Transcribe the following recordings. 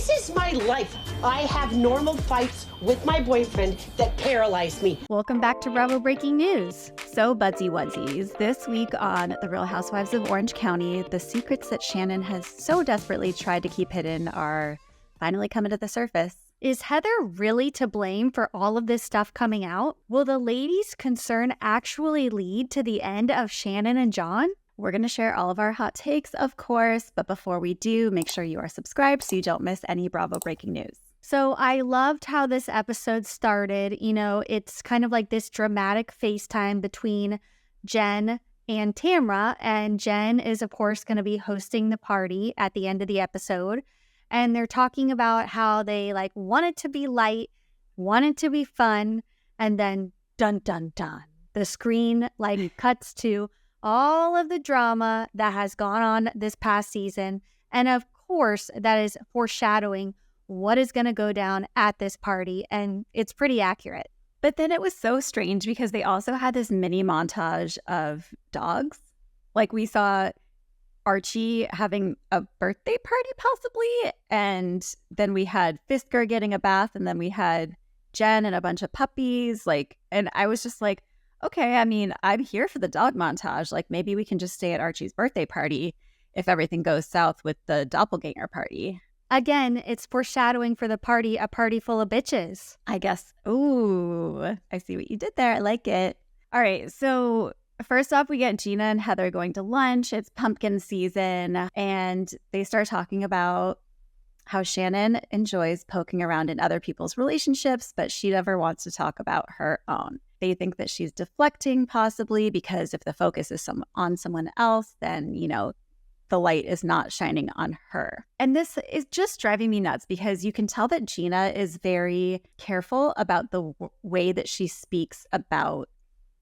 This is my life. I have normal fights with my boyfriend that paralyze me. Welcome back to Bravo Breaking News. So Budsy Wudsies, this week on The Real Housewives of Orange County, the secrets that Shannon has so desperately tried to keep hidden are finally coming to the surface. Is Heather really to blame for all of this stuff coming out? Will the ladies' concern actually lead to the end of Shannon and John? We're going to share all of our hot takes, of course, but before we do, make sure you are subscribed so you don't miss any Bravo breaking news. So I loved how this episode started. You know, it's kind of like this dramatic FaceTime between Jen and Tamra, and Jen is, of course, going to be hosting the party at the end of the episode. And they're talking about how they want it to be light, want it to be fun, and then dun, dun, dun. The screen cuts to all of the drama that has gone on this past season. And of course, that is foreshadowing what is going to go down at this party. And it's pretty accurate. But then it was so strange because they also had this mini montage of dogs. Like we saw Archie having a birthday party possibly. And then we had Fisker getting a bath. And then we had Jen and a bunch of puppies. And I was just like, okay, I mean, I'm here for the dog montage. Maybe we can just stay at Archie's birthday party if everything goes south with the Doppelgänger party. Again, it's foreshadowing for the party, a party full of bitches, I guess. Ooh, I see what you did there. I like it. All right, so first off, we get Gina and Heather going to lunch. It's pumpkin season, and they start talking about how Shannon enjoys poking around in other people's relationships, but she never wants to talk about her own. They think that she's deflecting possibly because if the focus is on someone else, then, the light is not shining on her. And this is just driving me nuts because you can tell that Gina is very careful about the way that she speaks about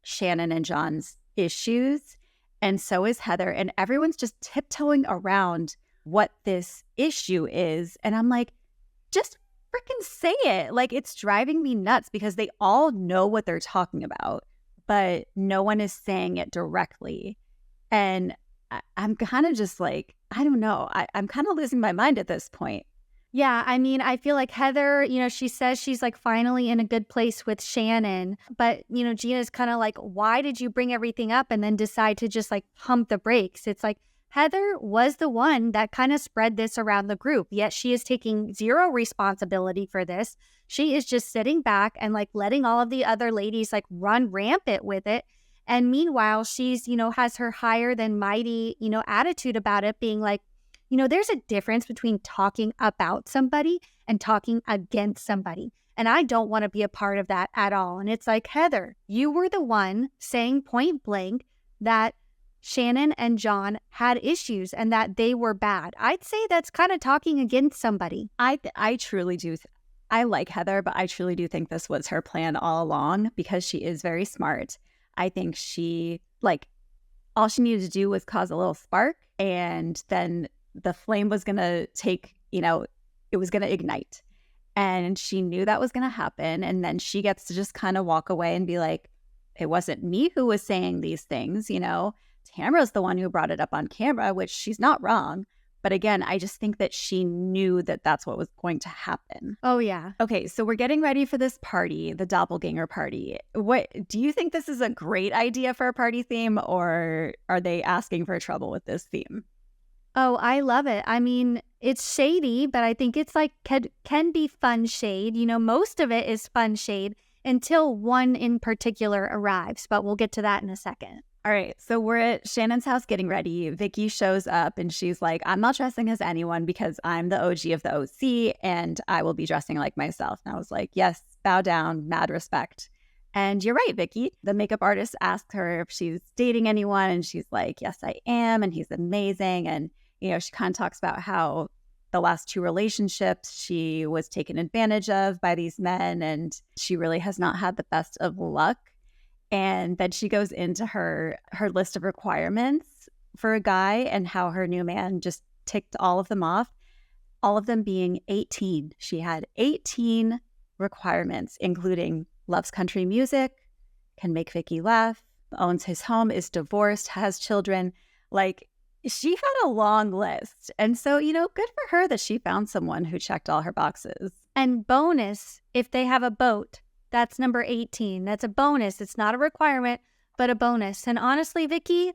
Shannon and John's issues. And so is Heather. And everyone's just tiptoeing around what this issue is. And I'm like, just freaking say it. It's driving me nuts because they all know what they're talking about, but no one is saying it directly. And I'm kind of just I don't know. I'm kind of losing my mind at this point. Yeah, I mean, I feel like Heather, she says she's finally in a good place with Shannon, but, Gina's kind of why did you bring everything up and then decide to just pump the brakes? It's Heather was the one that kind of spread this around the group, yet she is taking zero responsibility for this. She is just sitting back and letting all of the other ladies run rampant with it. And meanwhile, she's, has her higher than mighty, attitude about it, being there's a difference between talking about somebody and talking against somebody. And I don't want to be a part of that at all. And it's Heather, you were the one saying point blank that Shannon and John had issues and that they were bad. I'd say that's kind of talking against somebody. I truly do. I like Heather, but I truly do think this was her plan all along because she is very smart. I think she, all she needed to do was cause a little spark and then the flame was going to it was going to ignite. And she knew that was going to happen. And then she gets to just kind of walk away and be like, it wasn't me who was saying these things, Tamra's the one who brought it up on camera, which she's not wrong. But again, I just think that she knew that that's what was going to happen. Oh, yeah. Okay, so we're getting ready for this party, the Doppelgänger party. What do you think this is a great idea for a party theme, or are they asking for trouble with this theme? Oh, I love it. I mean, it's shady, but I think it's can be fun shade. Most of it is fun shade until one in particular arrives, but we'll get to that in a second. All right, so we're at Shannon's house getting ready. Vicky shows up and she's like, I'm not dressing as anyone because I'm the OG of the OC and I will be dressing like myself. And I was like, yes, bow down, mad respect. And you're right, Vicky. The makeup artist asked her if she's dating anyone and she's like, yes, I am. And he's amazing. And, she kind of talks about how the last two relationships she was taken advantage of by these men and she really has not had the best of luck. And then she goes into her list of requirements for a guy and how her new man just ticked all of them off, all of them being 18. She had 18 requirements, including loves country music, can make Vicky laugh, owns his home, is divorced, has children. she had a long list. And so, good for her that she found someone who checked all her boxes. And bonus, if they have a boat, that's number 18. That's a bonus. It's not a requirement, but a bonus. And honestly, Vicky,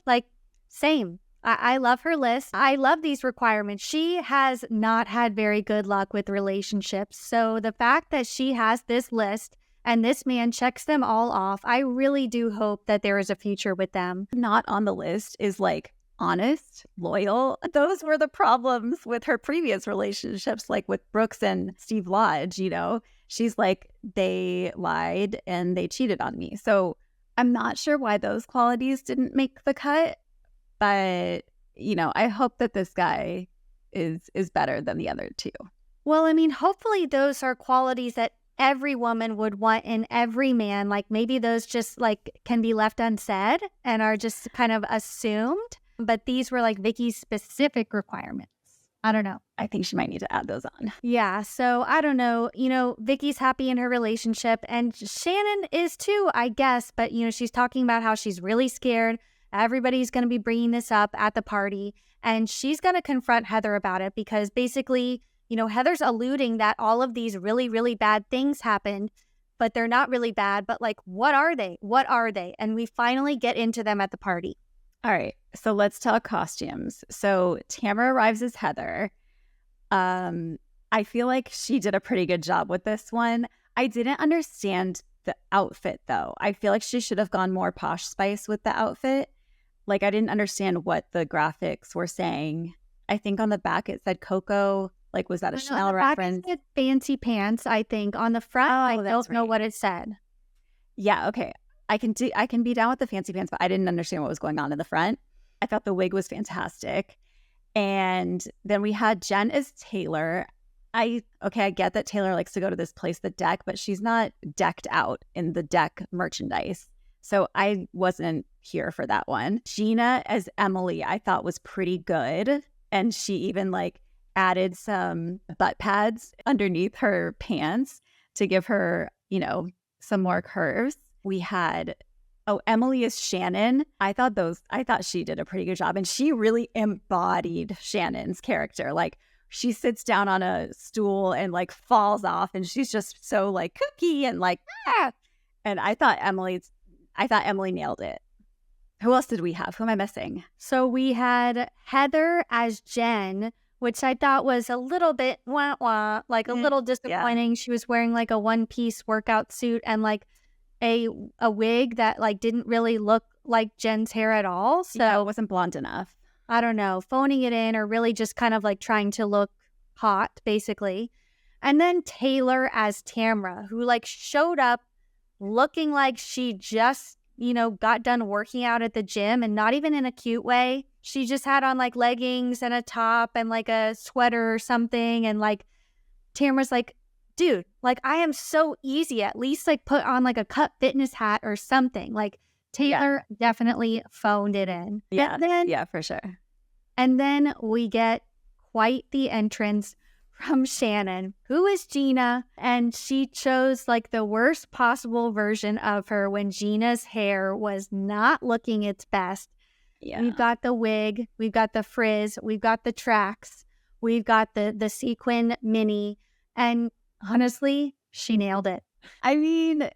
same. I love her list. I love these requirements. She has not had very good luck with relationships. So the fact that she has this list and this man checks them all off, I really do hope that there is a future with them. Not on the list is honest, loyal. Those were the problems with her previous relationships, like with Brooks and Steve Lodge, She's like, they lied and they cheated on me. So I'm not sure why those qualities didn't make the cut. But, I hope that this guy is better than the other two. Well, I mean, hopefully those are qualities that every woman would want in every man. Maybe those just can be left unsaid and are just kind of assumed. But these were Vicky's specific requirements. I don't know. I think she might need to add those on. Yeah. So I don't know. Vicky's happy in her relationship and Shannon is too, I guess. But, she's talking about how she's really scared. Everybody's going to be bringing this up at the party and she's going to confront Heather about it because basically, Heather's alluding that all of these really, really bad things happened, but they're not really bad. But what are they? What are they? And we finally get into them at the party. All right. So let's talk costumes. So Tamara arrives as Heather. I feel like she did a pretty good job with this one. I didn't understand the outfit though. I feel like she should have gone more Posh Spice with the outfit. I didn't understand what the graphics were saying. I think on the back it said Coco. Was that a Chanel reference? It said fancy pants, I think. On the front, I don't know what it said. Yeah, okay. I can be down with the fancy pants, but I didn't understand what was going on in the front. I thought the wig was fantastic. And then we had Jen as Taylor. I get that Taylor likes to go to this place, the Deck, but she's not decked out in the Deck merchandise. So I wasn't here for that one. Gina as Emily, I thought was pretty good. And she even added some butt pads underneath her pants to give her, some more curves. We had, Emily is Shannon. I thought she did a pretty good job. And she really embodied Shannon's character. She sits down on a stool and falls off. And she's just so kooky and ah. And I thought Emily nailed it. Who else did we have? Who am I missing? So we had Heather as Jen, which I thought was a little bit a little disappointing. Yeah. She was wearing a one-piece workout suit and a wig that didn't really look like Jen's hair at all. So it wasn't blonde enough. I don't know, phoning it in or really just kind of trying to look hot, basically. And then Taylor as Tamara, who showed up looking like she just, got done working out at the gym and not even in a cute way. She just had on leggings and a top and a sweater or something. And Tamara's dude, I am so easy. At least put on a cut fitness hat or something. Taylor definitely phoned it in. Yeah, yeah, for sure. And then we get quite the entrance from Shannon, who is Gina, and she chose the worst possible version of her when Gina's hair was not looking its best. Yeah. We've got the wig, we've got the frizz, we've got the tracks, we've got the sequin mini, and honestly, she nailed it. I mean,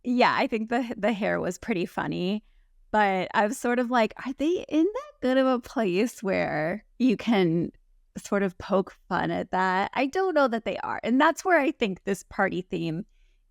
yeah, I think the hair was pretty funny, but I was sort of are they in that good of a place where you can sort of poke fun at that? I don't know that they are. And that's where I think this party theme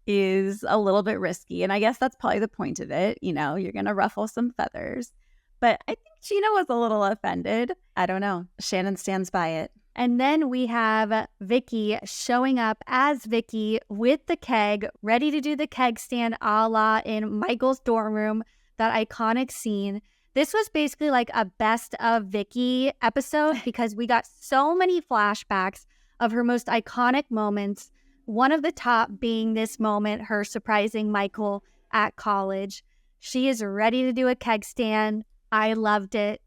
is a little bit risky. And I guess that's probably the point of it. You're going to ruffle some feathers. But I think Gina was a little offended. I don't know. Shannon stands by it. And then we have Vicky showing up as Vicky with the keg, ready to do the keg stand a la in Michael's dorm room, that iconic scene. This was basically a best of Vicky episode because we got so many flashbacks of her most iconic moments. One of the top being this moment, her surprising Michael at college. She is ready to do a keg stand. I loved it.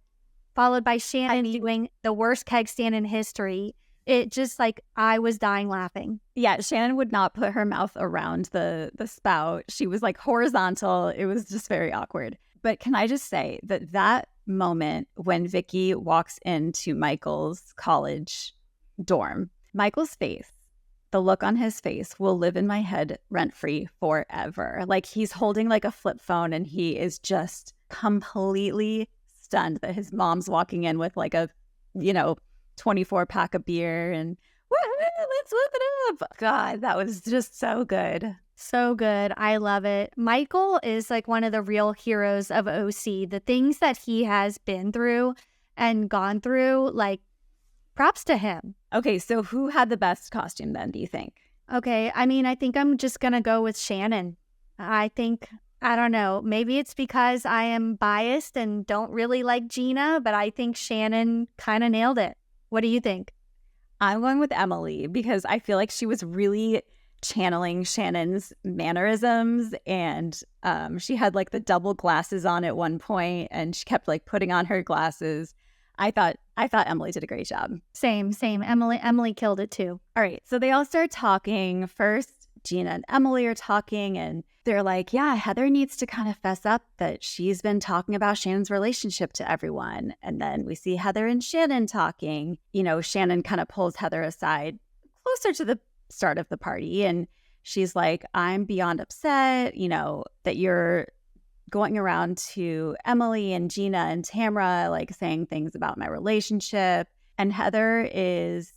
Followed by Shannon doing the worst keg stand in history. It just I was dying laughing. Yeah, Shannon would not put her mouth around the spout. She was horizontal. It was just very awkward. But can I just say that that moment when Vicky walks into Michael's college dorm, Michael's face, the look on his face will live in my head rent-free forever. Like he's holding like a flip phone and he is just completely stunned that his mom's walking in with like a, 24 pack of beer and let's whip it up. God, that was just so good. So good. I love it. Michael is like one of the real heroes of OC. The things that he has been through and gone through, like, props to him. Okay, so who had the best costume then, do you think? Okay, I mean, I think I'm just going to go with Shannon. I don't know, maybe it's because I am biased and don't really like Gina, but I think Shannon kind of nailed it. What do you think? I'm going with Emily because I feel like she was really channeling Shannon's mannerisms, and she had like the double glasses on at one point and she kept like putting on her glasses. I thought Emily did a great job. Same. Emily killed it too. All right, so they all start talking. First, Gina and Emily are talking and they're like, yeah, Heather needs to kind of fess up that she's been talking about Shannon's relationship to everyone. And then we see Heather and Shannon talking. Shannon kind of pulls Heather aside closer to the start of the party. And she's like, I'm beyond upset, that you're going around to Emily and Gina and Tamra, like saying things about my relationship. And Heather is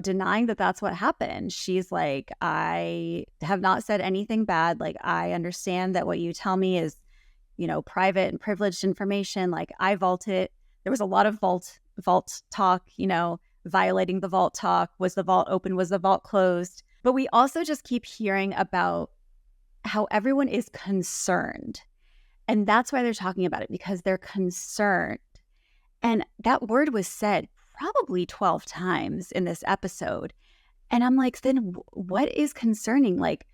denying that that's what happened. She's like, I have not said anything bad. Like, I understand that what you tell me is, private and privileged information. Like, I vault it. There was a lot of vault talk, violating the vault talk. Was the vault open? Was the vault closed? But we also just keep hearing about how everyone is concerned. And that's why they're talking about it, because they're concerned. And that word was said probably 12 times in this episode. And I'm like, then what is concerning? Like,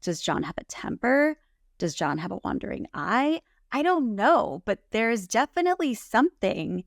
does John have a temper? Does John have a wandering eye? I don't know, but there's definitely something.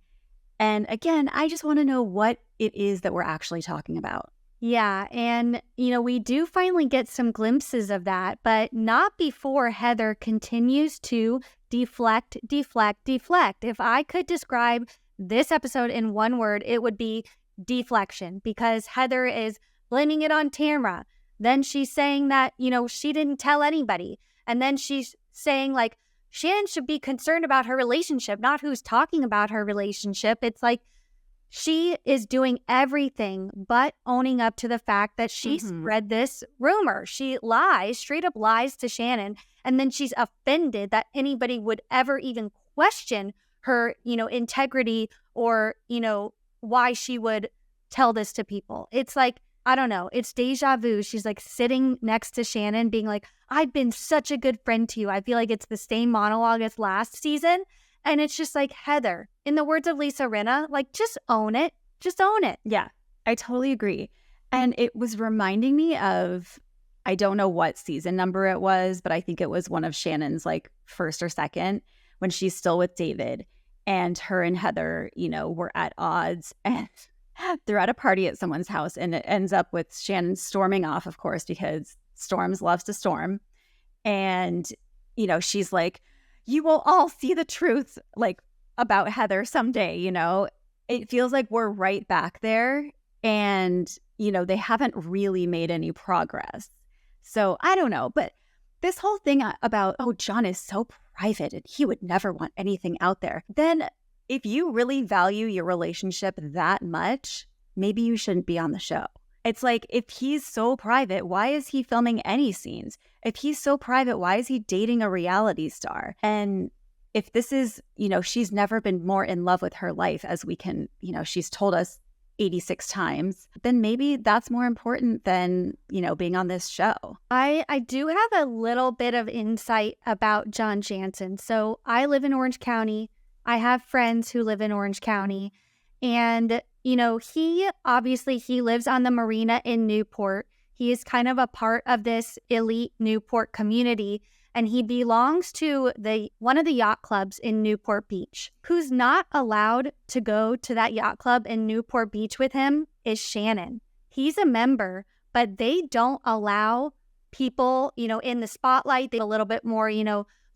And again, I just want to know what it is that we're actually talking about. Yeah, and, we do finally get some glimpses of that, but not before Heather continues to deflect. If I could describe this episode in one word, it would be deflection, because Heather is blaming it on Tamra. Then she's saying that, she didn't tell anybody. And then she's saying, like, Shannon should be concerned about her relationship, not who's talking about her relationship. It's like she is doing everything but owning up to the fact that she spread this rumor. She lies, straight up lies to Shannon. And then she's offended that anybody would ever even question her, integrity or, why she would tell this to people. It's like, I don't know. It's deja vu. She's like sitting next to Shannon being like, I've been such a good friend to you. I feel like it's the same monologue as last season. And it's just like, Heather, in the words of Lisa Rinna, like, just own it. Just own it. Yeah, I totally agree. And it was reminding me of, I don't know what season number it was, but I think it was one of Shannon's like first or second, when she's still with David and her and Heather, were at odds. And they're at a party at someone's house and it ends up with Shannon storming off, of course, because Storms loves to storm. And, she's like, you will all see the truth, like, about Heather someday, It feels like we're right back there and, they haven't really made any progress. So I don't know. But this whole thing about, oh, John is so private and he would never want anything out there. Then if you really value your relationship that much, maybe you shouldn't be on the show. It's like, if he's so private, why is he filming any scenes? If he's so private, why is he dating a reality star? And if this is, she's never been more in love with her life, as we can, she's told us 86 times, then maybe that's more important than, being on this show. I do have a little bit of insight about John Jansen. So I live in Orange County. I have friends who live in Orange County. And, he lives on the marina in Newport. He is kind of a part of this elite Newport community. And he belongs to one of the yacht clubs in Newport Beach. Who's not allowed to go to that yacht club in Newport Beach with him is Shannon. He's a member, but they don't allow people, in the spotlight. They're a little bit more,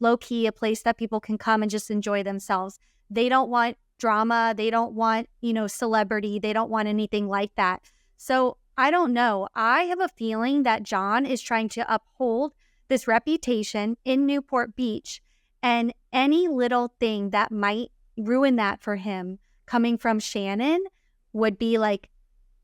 low-key, a place that people can come and just enjoy themselves. They don't want drama. They don't want, celebrity. They don't want anything like that. So I don't know. I have a feeling that John is trying to uphold this reputation in Newport Beach, and any little thing that might ruin that for him coming from Shannon would be like,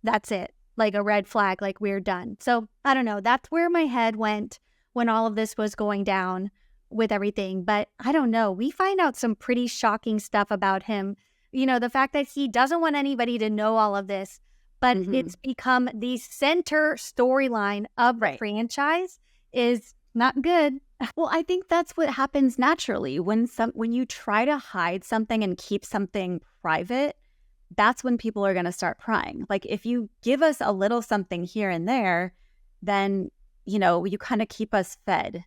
that's it, like a red flag, like we're done. So I don't know. That's where my head went when all of this was going down with everything. But I don't know. We find out some pretty shocking stuff about him. The fact that he doesn't want anybody to know all of this, but it's become the center storyline of the franchise is not good. Well, I think that's what happens naturally when you try to hide something and keep something private. That's when people are going to start prying. Like if you give us a little something here and there, then you kind of keep us fed.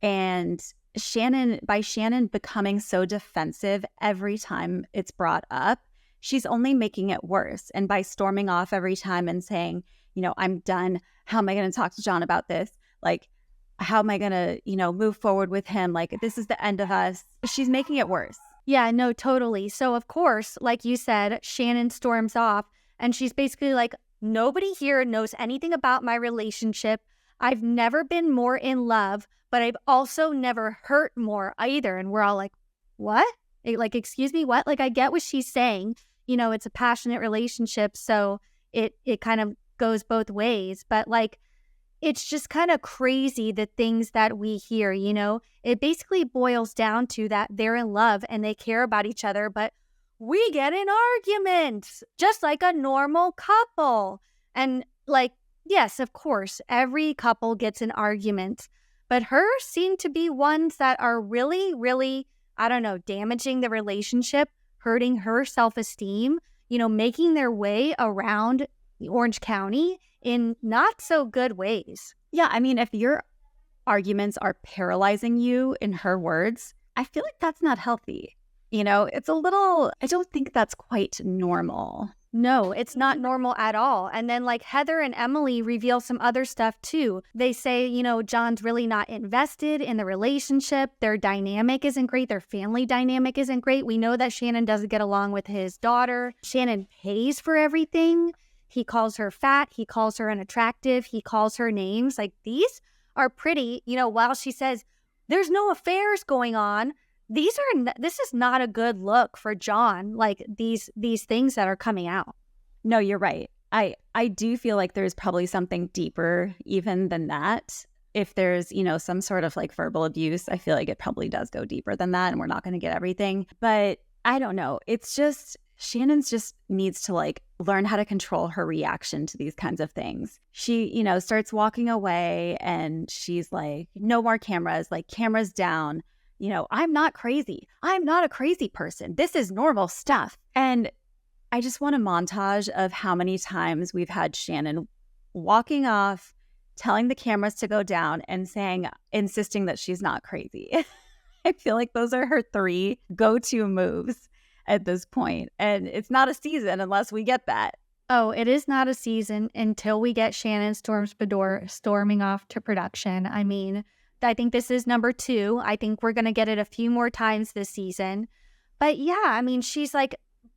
And by Shannon becoming so defensive every time it's brought up, she's only making it worse. And by storming off every time and saying, I'm done. How am I going to talk to John about this? Like, how am I going to, move forward with him? Like, this is the end of us. She's making it worse. Yeah, no, totally. So, of course, like you said, Shannon storms off and she's basically like, nobody here knows anything about my relationship. I've never been more in love, but I've also never hurt more either. And we're all like, what? Like, excuse me, what? Like, I get what she's saying. It's a passionate relationship, so it kind of goes both ways. But like, it's just kind of crazy the things that we hear, It basically boils down to that they're in love and they care about each other, but we get in arguments just like a normal couple. And like, yes, of course, every couple gets in arguments, but hers seem to be ones that are really, really, I don't know, damaging the relationship, hurting her self-esteem, making their way around Orange County in not so good ways. Yeah, I mean, if your arguments are paralyzing you, in her words, I feel like that's not healthy. It's a little, I don't think that's quite normal. No, it's not normal at all. And then like Heather and Emily reveal some other stuff too. They say, John's really not invested in the relationship. Their dynamic isn't great. Their family dynamic isn't great. We know that Shannon doesn't get along with his daughter. Shannon pays for everything. He calls her fat. He calls her unattractive. He calls her names. Like, these are pretty, while she says there's no affairs going on, this is not a good look for John. Like these things that are coming out. No, you're right. I do feel like there's probably something deeper even than that. If there's, some sort of like verbal abuse, I feel like it probably does go deeper than that, and we're not going to get everything. But I don't know. It's just Shannon's just needs to like learn how to control her reaction to these kinds of things. She, starts walking away and she's like, no more cameras, like cameras down. I'm not crazy. I'm not a crazy person. This is normal stuff. And I just want a montage of how many times we've had Shannon walking off, telling the cameras to go down and insisting that she's not crazy. I feel like those are her 3 go-to moves at this point. And it's not a season unless we get that. Oh, it is not a season until we get Shannon Storms Bedore storming off to production. I mean, I think this is number 2. I think we're going to get it a few more times this season. But yeah, I mean, she's like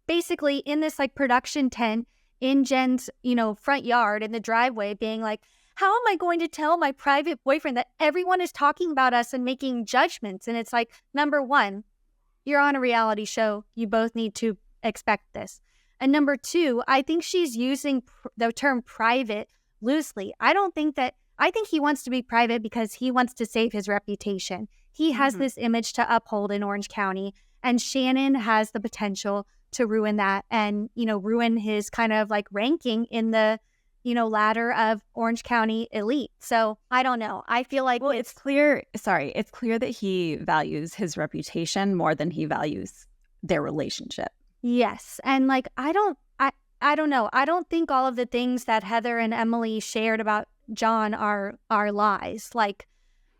basically in this like production tent in Jen's, front yard in the driveway being like, how am I going to tell my private boyfriend that everyone is talking about us and making judgments? And it's like, number 1, you're on a reality show. You both need to expect this. And number 2, I think she's using the term private loosely. I think he wants to be private because he wants to save his reputation. He has this image to uphold in Orange County, and Shannon has the potential to ruin that and, ruin his kind of like ranking in the, ladder of Orange County elite. So I don't know. I feel like it's clear that he values his reputation more than he values their relationship. Yes. And like, I don't know. I don't think all of the things that Heather and Emily shared about John are lies. Like,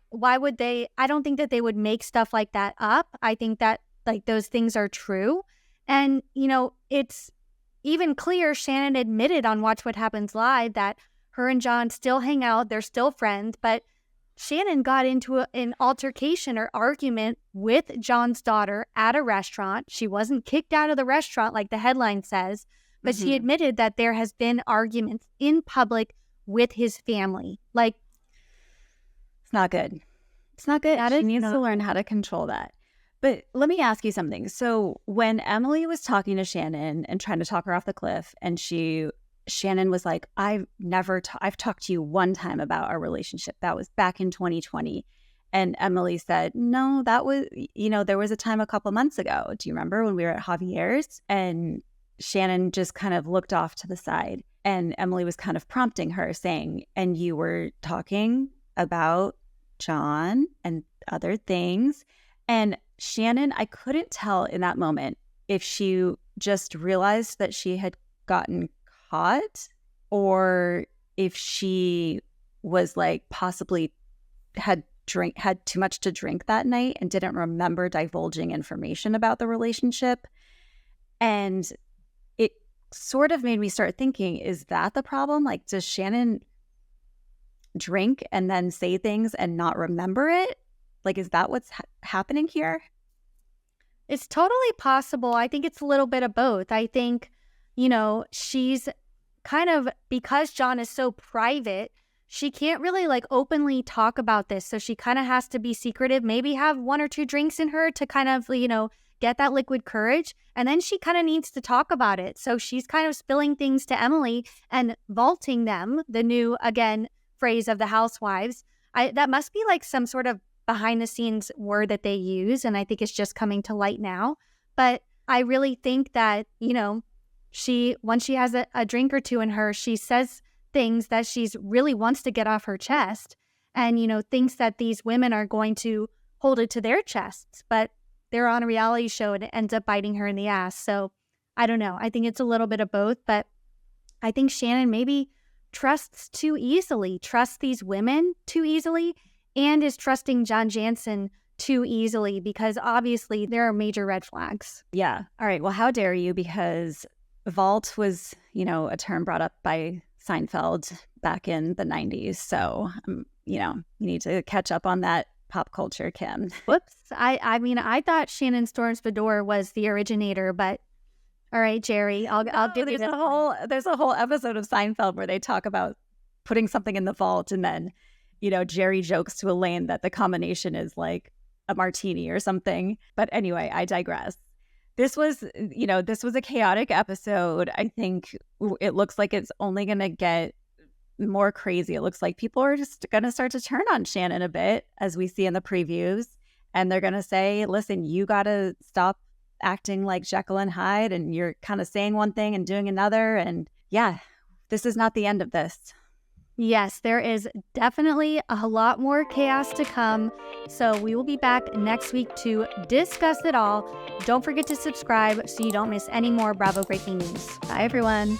why would they? I don't think that they would make stuff like that up. I think that like those things are true. And, it's even clear Shannon admitted on Watch What Happens Live that her and John still hang out. They're still friends. But Shannon got into an altercation or argument with John's daughter at a restaurant. She wasn't kicked out of the restaurant like the headline says, but she admitted that there has been arguments in public with his family. Like, it's not good. It's not good. She needs to learn how to control that. But let me ask you something. So when Emily was talking to Shannon and trying to talk her off the cliff, and Shannon was like, I've talked to you one time about our relationship. That was back in 2020. And Emily said, no, that was, there was a time a couple months ago. Do you remember when we were at Javier's? And Shannon just kind of looked off to the side. And Emily was kind of prompting her, saying, and you were talking about John and other things. And Shannon, I couldn't tell in that moment if she just realized that she had gotten caught or if she was like possibly had too much to drink that night and didn't remember divulging information about the relationship. And it sort of made me start thinking, is that the problem? Like, does Shannon drink and then say things and not remember it? Like, is that what's happening here? It's totally possible. I think it's a little bit of both. I think, she's kind of, because John is so private, she can't really like openly talk about this. So she kind of has to be secretive, maybe have 1 or 2 drinks in her to kind of, get that liquid courage. And then she kind of needs to talk about it. So she's kind of spilling things to Emily and vaulting them, the new, again, phrase of the Housewives. That must be like some sort of behind the scenes word that they use. And I think it's just coming to light now. But I really think that, once she has a drink or 2 in her, she says things that she's really wants to get off her chest and, thinks that these women are going to hold it to their chests. But they're on a reality show and it ends up biting her in the ass. So I don't know. I think it's a little bit of both. But I think Shannon maybe trusts these women too easily, and is trusting John Jansen too easily because obviously there are major red flags. Yeah. All right. Well, how dare you? Because vault was, a term brought up by Seinfeld back in the 90s. So, you need to catch up on that pop culture, Kim. Whoops. I thought Shannon Storms Fedor was the originator, but all right, Jerry, I'll give you this. There's a whole episode of Seinfeld where they talk about putting something in the vault, and then Jerry jokes to Elaine that the combination is like a martini or something. But anyway, I digress. This was a chaotic episode. I think it looks like it's only going to get more crazy. It looks like people are just going to start to turn on Shannon a bit, as we see in the previews. And they're going to say, listen, you got to stop acting like Jekyll and Hyde, and you're kind of saying one thing and doing another. And yeah, this is not the end of this. Yes, there is definitely a lot more chaos to come. So we will be back next week to discuss it all. Don't forget to subscribe so you don't miss any more Bravo breaking news. Bye, everyone.